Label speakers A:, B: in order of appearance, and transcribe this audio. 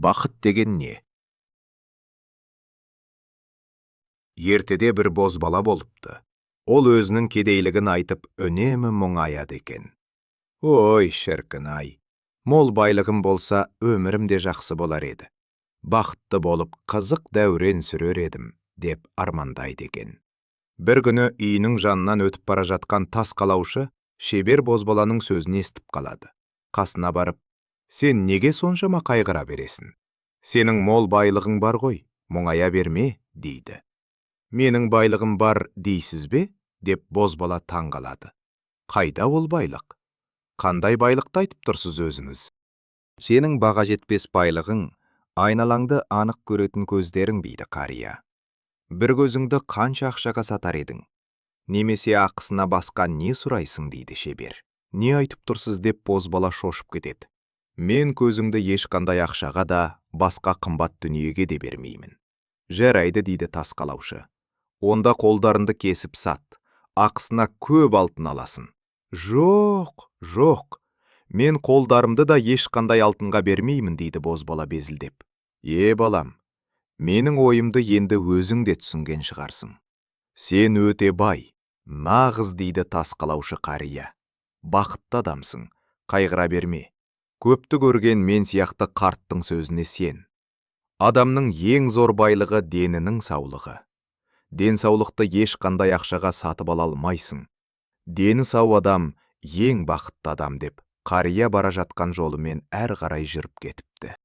A: Бақыт деген не? Ертеде бір бозбала болыпты. Ол өзінің кедейлігін айтып үнемі мұңаяды екен. Ой, шіркін-ай, мол байлығым болса, өмірім де жақсы болар еді. Бақытты болып, қызық дәурен сүрер едім, деп армандайды екен. Бір күні үйінің жанынан өтіп бара жатқан тас қалаушы шебер бозбаланың сөзін естіп қалады. Қасына барып, сен неге соншама қайғыра бересің? Сенің мол байлығың бар ғой, мұңая берме, дейді. Менің байлығым бар дейсіз бе? Деп бозбала таңғалады. Қайда ол байлық? Қандай байлықты айтып тұрсыз өзіңіз?
B: Сенің баға жетпес байлығың, айналаңды анық көретін көздерің, дейді қария. Бір көзіңді қанша ақшаға сатар едің? Немесе ақысына басқа не сұрайсың, дейді шебер.
A: Не айтып тұрсыз, деп бозбала шошып кетеді. Мен көзімді ешқандай ақшаға да, басқа қымбат дүниеге де бермеймін. Жарайды, дейді тас қалаушы. Онда қолдарынды кесіп сат, ақысына көп алтын аласын. Жоқ, мен қолдарымды да ешқандай алтынға бермеймін, дейді бозбала безілдеп. Балам, менің ойымды енді өзің де түсінген шығарсың. Сен өте бай, нағыз, дейді тас қалаушы қария. Бақытты адамсың, қайғыра берме. Көпті көрген мен сияқты қарттың сөзіне сен. Адамның ең зор байлығы денінің саулығы. Денсаулықты ешқандай ақшаға сатып ала алмайсың. Дені сау адам ең бақытты адам, деп қария бара жатқан жолымен әр қарай жүріп кетіпті.